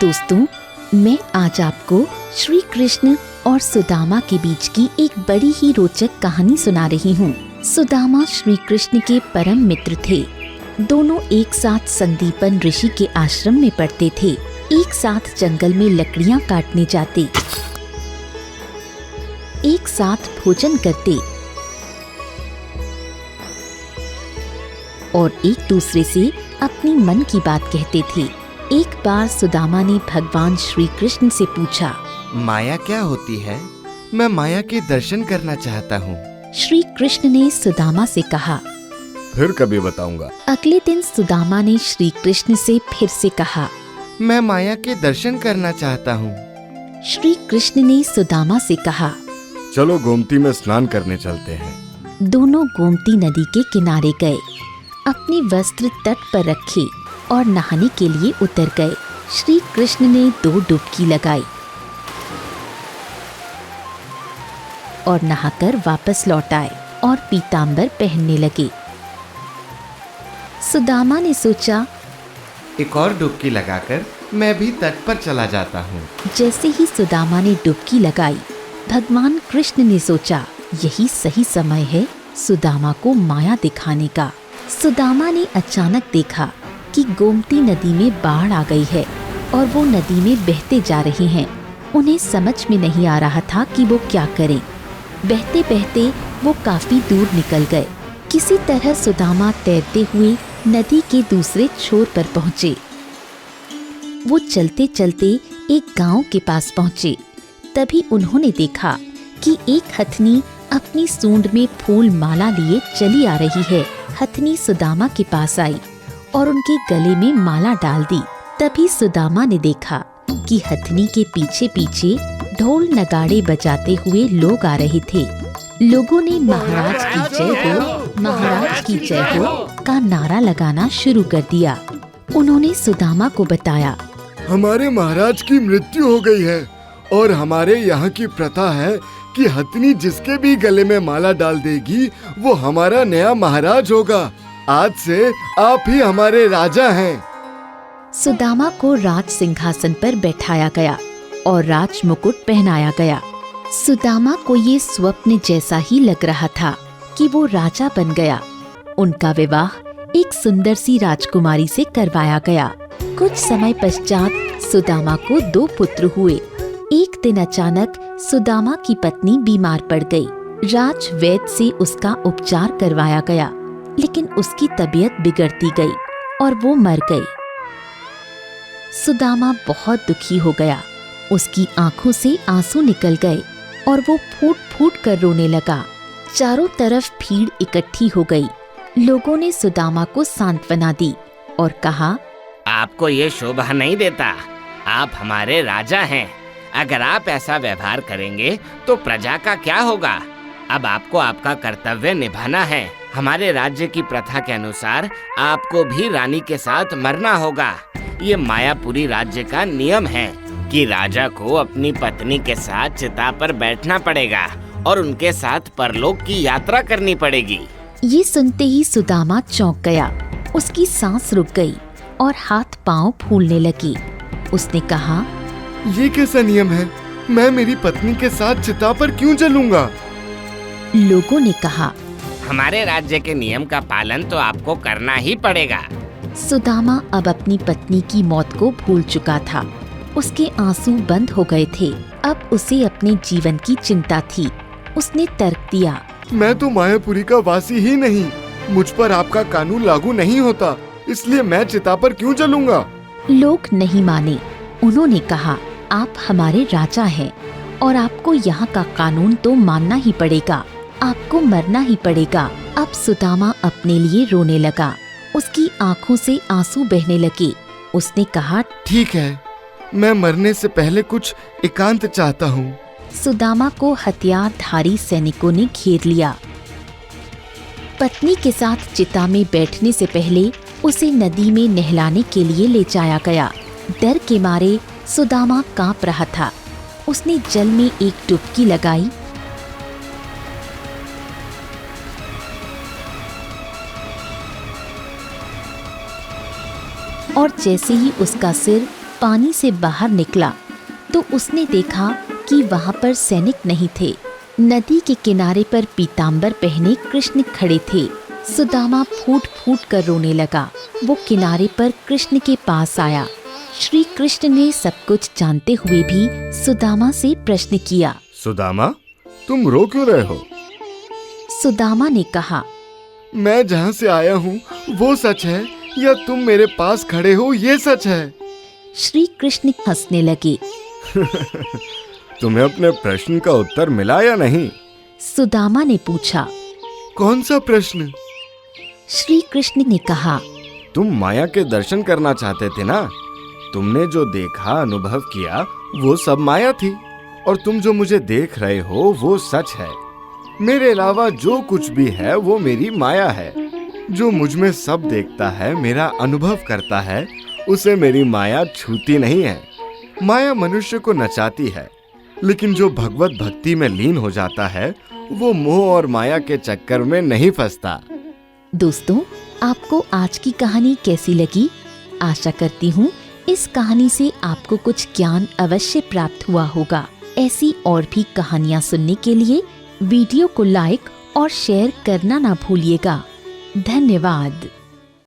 दोस्तों, मैं आज आपको श्री कृष्ण और सुदामा के बीच की एक बड़ी ही रोचक कहानी सुना रही हूँ। सुदामा श्री कृष्ण के परम मित्र थे। दोनों एक साथ संदीपन ऋषि के आश्रम में पढ़ते थे। एक साथ जंगल में लकड़ियाँ काटने जाते, एक साथ भोजन करते और एक दूसरे से अपनी मन की बात कहते थे। एक बार सुदामा ने भगवान श्री कृष्ण से पूछा, माया क्या होती है? मैं माया के दर्शन करना चाहता हूँ। श्री कृष्ण ने सुदामा से कहा, फिर कभी बताऊंगा। अगले दिन सुदामा ने श्री कृष्ण से फिर से कहा, मैं माया के दर्शन करना चाहता हूँ। श्री कृष्ण ने सुदामा से कहा, चलो गोमती में स्नान करने चलते हैं। दोनों गोमती नदी के किनारे गए, अपने वस्त्र तट पर रखे और नहाने के लिए उतर गए। श्री कृष्ण ने 2 डुबकी लगाई और नहाकर वापस लौट आए और पीतांबर पहनने लगे। सुदामा ने सोचा, एक और डुबकी लगाकर मैं भी तट पर चला जाता हूँ। जैसे ही सुदामा ने डुबकी लगाई, भगवान कृष्ण ने सोचा, यही सही समय है सुदामा को माया दिखाने का। सुदामा ने अचानक देखा कि गोमती नदी में बाढ़ आ गई है और वो नदी में बहते जा रहे हैं। उन्हें समझ में नहीं आ रहा था कि वो क्या करें। बहते बहते वो काफी दूर निकल गए। किसी तरह सुदामा तैरते हुए नदी के दूसरे छोर पर पहुँचे। वो चलते चलते एक गांव के पास पहुँचे। तभी उन्होंने देखा कि एक हथनी अपनी सूंड में फूल माला लिए चली आ रही है। हथनी सुदामा के पास आई और उनके गले में माला डाल दी। तभी सुदामा ने देखा कि हथनी के पीछे पीछे ढोल नगाड़े बजाते हुए लोग आ रहे थे। लोगों ने महाराज की जय हो, महाराज की जय हो का नारा लगाना शुरू कर दिया। उन्होंने सुदामा को बताया, हमारे महाराज की मृत्यु हो गई है और हमारे यहाँ की प्रथा है कि हथनी जिसके भी गले में माला डाल देगी वो हमारा नया महाराज होगा। आज से आप ही हमारे राजा हैं। सुदामा को राज सिंहासन पर बैठाया गया और राज मुकुट पहनाया गया। सुदामा को ये स्वप्न जैसा ही लग रहा था कि वो राजा बन गया। उनका विवाह एक सुंदर सी राजकुमारी से करवाया गया। कुछ समय पश्चात सुदामा को 2 पुत्र हुए। एक दिन अचानक सुदामा की पत्नी बीमार पड़ गई। राज वैद्य से उसका उपचार करवाया गया, लेकिन उसकी तबीयत बिगड़ती गई और वो मर गई। सुदामा बहुत दुखी हो गया। उसकी आंखों से आंसू निकल गए और वो फूट फूट कर रोने लगा। चारों तरफ भीड़ इकट्ठी हो गई। लोगों ने सुदामा को सांत्वना दी और कहा, आपको ये शोभा नहीं देता। आप हमारे राजा हैं। अगर आप ऐसा व्यवहार करेंगे तो प्रजा का क्या होगा? अब आपको आपका कर्तव्य निभाना है। हमारे राज्य की प्रथा के अनुसार आपको भी रानी के साथ मरना होगा। ये मायापुरी राज्य का नियम है कि राजा को अपनी पत्नी के साथ चिता पर बैठना पड़ेगा और उनके साथ परलोक की यात्रा करनी पड़ेगी। ये सुनते ही सुदामा चौंक गया। उसकी सांस रुक गई और हाथ पांव फूलने लगे। उसने कहा, ये कैसा नियम है? मैं मेरी पत्नी के साथ चिता पर क्यों जलूंगा? लोगों ने कहा, हमारे राज्य के नियम का पालन तो आपको करना ही पड़ेगा। सुदामा अब अपनी पत्नी की मौत को भूल चुका था। उसके आंसू बंद हो गए थे। अब उसे अपने जीवन की चिंता थी। उसने तर्क दिया, मैं तो मायापुरी का वासी ही नहीं। मुझ पर आपका कानून लागू नहीं होता, इसलिए मैं चिता पर क्यों जलूंगा? लोग नहीं माने। उन्होंने कहा, आप हमारे राजा हैं और आपको यहाँ का कानून तो मानना ही पड़ेगा। आपको मरना ही पड़ेगा। अब सुदामा अपने लिए रोने लगा। उसकी आंखों से आंसू बहने लगे। उसने कहा, ठीक है, मैं मरने से पहले कुछ एकांत चाहता हूँ। सुदामा को हथियारधारी सैनिकों ने घेर लिया। पत्नी के साथ चिता में बैठने से पहले उसे नदी में नहलाने के लिए ले जाया गया। डर के मारे सुदामा कांप रहा था। उसने जल में एक डुबकी लगाई और जैसे ही उसका सिर पानी से बाहर निकला तो उसने देखा कि वहाँ पर सैनिक नहीं थे। नदी के किनारे पर पीताम्बर पहने कृष्ण खड़े थे। सुदामा फूट फूट कर रोने लगा। वो किनारे पर कृष्ण के पास आया। श्री कृष्ण ने सब कुछ जानते हुए भी सुदामा से प्रश्न किया। सुदामा, तुम रो क्यों रहे हो? सुदामा ने कहा, मैं जहाँ से आया हूँ वो सच है या तुम मेरे पास खड़े हो ये सच है? श्री कृष्ण हंसने लगे। तुम्हें अपने प्रश्न का उत्तर मिला या नहीं? सुदामा ने पूछा। कौन सा प्रश्न? श्री कृष्ण ने कहा, तुम माया के दर्शन करना चाहते थे ना? तुमने जो देखा, अनुभव किया, वो सब माया थी और तुम जो मुझे देख रहे हो वो सच है। मेरे अलावा जो कुछ भी है वो मेरी माया है। जो मुझ में सब देखता है, मेरा अनुभव करता है, उसे मेरी माया छूती नहीं है। माया मनुष्य को नचाती है, लेकिन जो भगवत भक्ति में लीन हो जाता है वो मोह और माया के चक्कर में नहीं फंसता। दोस्तों, आपको आज की कहानी कैसी लगी? आशा करती हूँ इस कहानी से आपको कुछ ज्ञान अवश्य प्राप्त हुआ होगा। ऐसी और भी कहानियाँ सुनने के लिए वीडियो को लाइक और शेयर करना ना भूलिएगा। धन्यवाद।